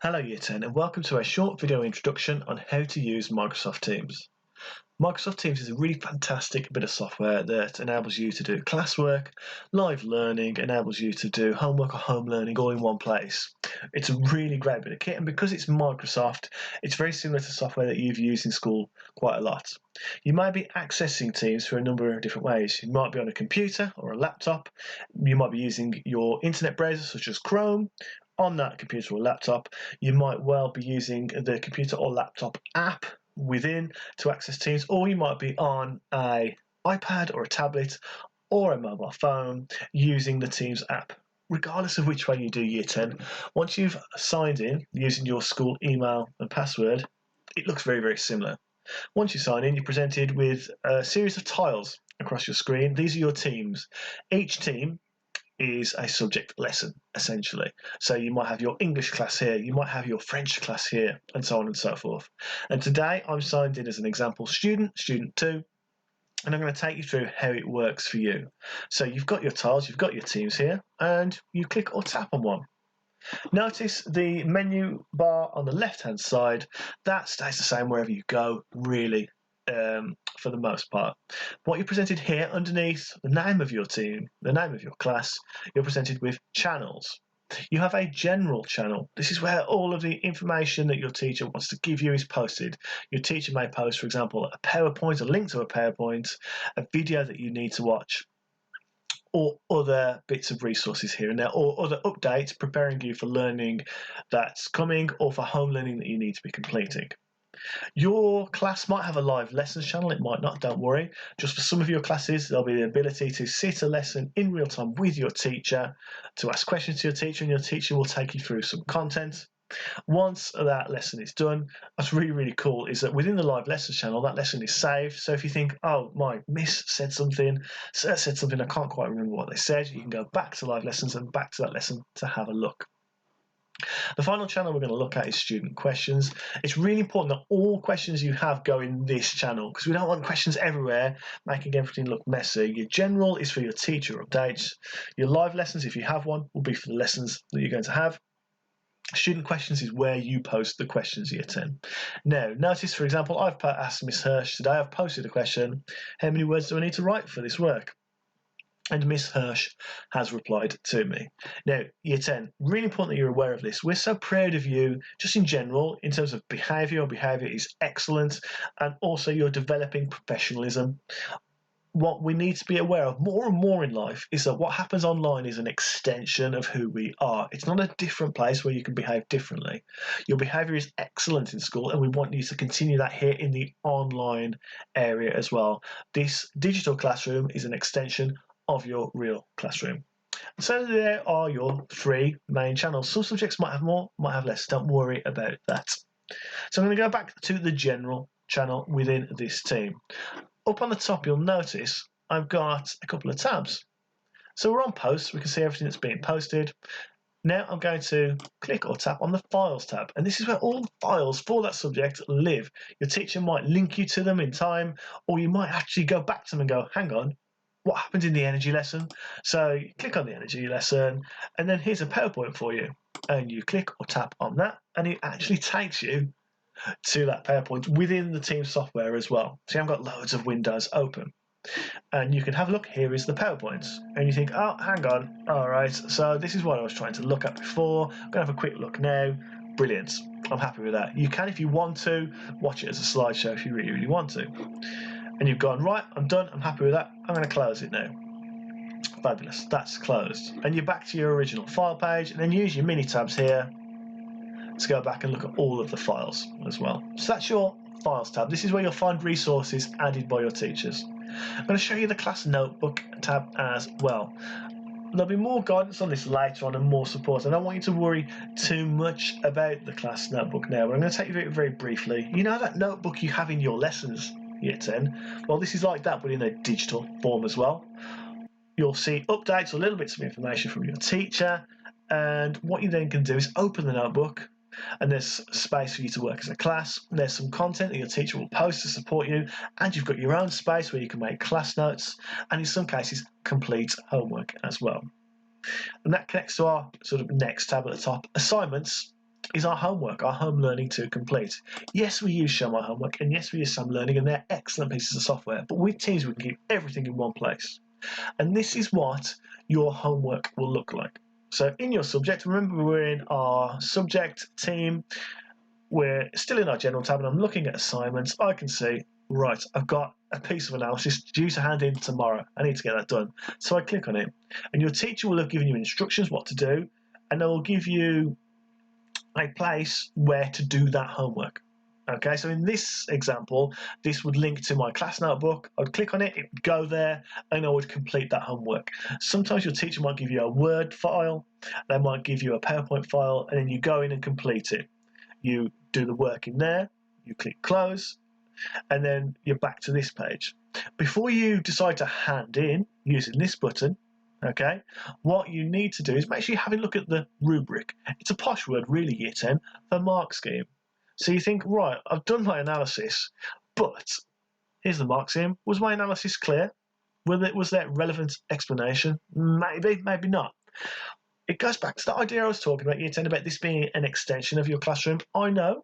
Hello Year 10 and welcome to a short video introduction on how to use Microsoft Teams. Microsoft Teams is a really fantastic bit of software that enables you to do classwork, live learning, enables you to do homework or home learning all in one place. It's a really great bit of kit, and because it's Microsoft, it's very similar to software that you've used in school quite a lot. You might be accessing Teams through a number of different ways. You might be on a computer or a laptop. You might be using your internet browser such as Chrome. On that computer or laptop, you might well be using the computer or laptop app within to access Teams, or you might be on an iPad or a tablet or a mobile phone using the Teams app. Regardless of which way you do Year 10, once you've signed in using your school email and password, it looks very, very similar. Once you sign in, you're presented with a series of tiles across your screen. These are your teams. Each team is a subject lesson, essentially. So you might have your English class here, you might have your French class here, and so on and so forth. And today I'm signed in as an example student, student 2, and I'm going to take you through how it works for you. So you've got your tiles, you've got your teams here, and you click or tap on one. Notice the menu bar on the left-hand side, that stays the same wherever you go, really. For the most part. What you're presented here underneath the name of your team, the name of your class, you're presented with channels. You have a general channel. This is where all of the information that your teacher wants to give you is posted. Your teacher may post, for example, a PowerPoint, a link to a PowerPoint, a video that you need to watch, or other bits of resources here and there, or other updates preparing you for learning that's coming or for home learning that you need to be completing. Your class might have a live lessons channel, it might not, don't worry. Just for some of your classes, there'll be the ability to sit a lesson in real time with your teacher, to ask questions to your teacher, and your teacher will take you through some content. Once that lesson is done, what's really, really cool is that within the live lessons channel, that lesson is saved. So if you think, oh, my miss said something, sir said something, I can't quite remember what they said, you can go back to live lessons and back to that lesson to have a look. The final channel we're going to look at is student questions. It's really important that all questions you have go in this channel because we don't want questions everywhere, making everything look messy. Your general is for your teacher updates. Your live lessons, if you have one, will be for the lessons that you're going to have. Student questions is where you post the questions Year 10. Now, notice, for example, I've asked Miss Hirsch today, I've posted a question, how many words do I need to write for this work? And Miss Hirsch has replied to me. Now, Year 10, really important that you're aware of this. We're so proud of you, just in general, in terms of behaviour. Your behaviour is excellent, and also you're developing professionalism. What we need to be aware of more and more in life is that what happens online is an extension of who we are. It's not a different place where you can behave differently. Your behaviour is excellent in school, and we want you to continue that here in the online area as well. This digital classroom is an extension of your real classroom. So there are your three main channels. Some subjects might have more, might have less. Don't worry about that. So I'm going to go back to the general channel within this team. Up on the top, you'll notice I've got a couple of tabs. So we're on posts. We can see everything that's being posted. Now I'm going to click or tap on the Files tab, and this is where all the files for that subject live. Your teacher might link you to them in time, or you might actually go back to them and go, hang on, what happened in the energy lesson? So you click on the energy lesson, and then here's a PowerPoint for you. And you click or tap on that, and it actually takes you to that PowerPoint within the Teams software as well. So you haven't got loads of windows open. And you can have a look, here is the PowerPoint. And you think, oh, hang on, all right, so this is what I was trying to look at before. I'm going to have a quick look now. Brilliant, I'm happy with that. You can, if you want to, watch it as a slideshow if you really, really want to. And you've gone, right, I'm done, I'm happy with that, I'm going to close it now. Fabulous, that's closed. And you're back to your original file page, and then use your mini tabs here to go back and look at all of the files as well. So that's your Files tab. This is where you'll find resources added by your teachers. I'm going to show you the Class Notebook tab as well. There'll be more guidance on this later on and more support. I don't want you to worry too much about the Class Notebook now, but I'm going to take you through it very briefly. You know that notebook you have in your lessons, Year 10? Well, this is like that, but in a digital form as well. You'll see updates or little bits of information from your teacher, and what you then can do is open the notebook, and there's space for you to work as a class. There's some content that your teacher will post to support you, and you've got your own space where you can make class notes, and in some cases complete homework as well. And that connects to our sort of next tab at the top, assignments. is our homework, our home learning to complete. Yes, we use Show My Homework, and yes, we use Sam Learning, and they're excellent pieces of software, but with Teams we can keep everything in one place. And this is what your homework will look like. So in your subject, remember we're in our subject team, we're still in our general tab, and I'm looking at assignments. I can see, right, I've got a piece of analysis due to hand in tomorrow. I need to get that done. So I click on it, and your teacher will have given you instructions what to do, and they will give you a place where to do that homework. Okay, so in this example, this would link to my class notebook. I'd click on it, it would go there, and I would complete that homework. Sometimes your teacher might give you a Word file, they might give you a PowerPoint file, and then you go in and complete it. You do the work in there, you click close, and then you're back to this page. Before you decide to hand in using this button, okay, what you need to do is make sure you have a look at the rubric. It's a posh word, really, Year 10, for mark scheme. So you think, right, I've done my analysis, but here's the mark scheme. Was my analysis clear? Was there relevant explanation? Maybe, maybe not. It goes back to the idea I was talking about, Year 10, about this being an extension of your classroom. I know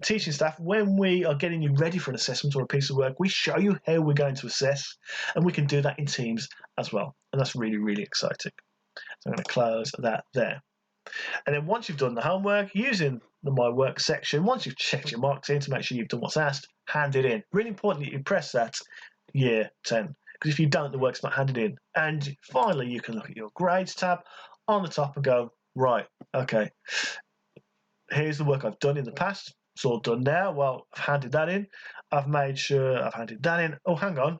teaching staff, when we are getting you ready for an assessment or a piece of work, we show you how we're going to assess, and we can do that in Teams as well. And that's really, really exciting. So I'm going to close that there. And then once you've done the homework, using the My Work section, once you've checked your marks in to make sure you've done what's asked, hand it in. Really important that you press that Year 10, because if you don't, the work's not handed in. And finally, you can look at your grades tab on the top and go, right, okay, here's the work I've done in the past. It's all done now. Well, I've handed that in. I've made sure I've handed that in. Oh, hang on.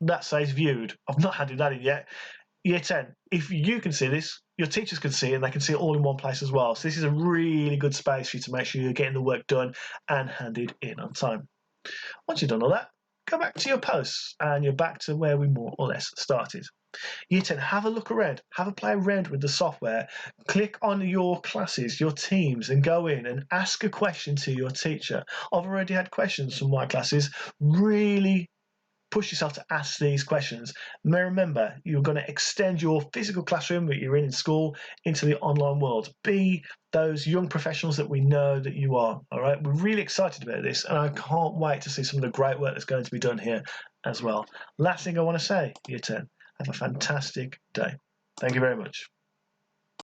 That says viewed. I've not handed that in yet. Year 10, if you can see this, your teachers can see it, and they can see it all in one place as well. So this is a really good space for you to make sure you're getting the work done and handed in on time. Once you've done all that, go back to your posts, and you're back to where we more or less started. Year 10, have a look around, have a play around with the software, click on your classes, your teams, and go in and ask a question to your teacher. I've already had questions from my classes. Really push yourself to ask these questions. Remember, you're going to extend your physical classroom that you're in school into the online world. Be those young professionals that we know that you are. All right, we're really excited about this, and I can't wait to see some of the great work that's going to be done here as well. Last thing I want to say, Year 10, have a fantastic day. Thank you very much.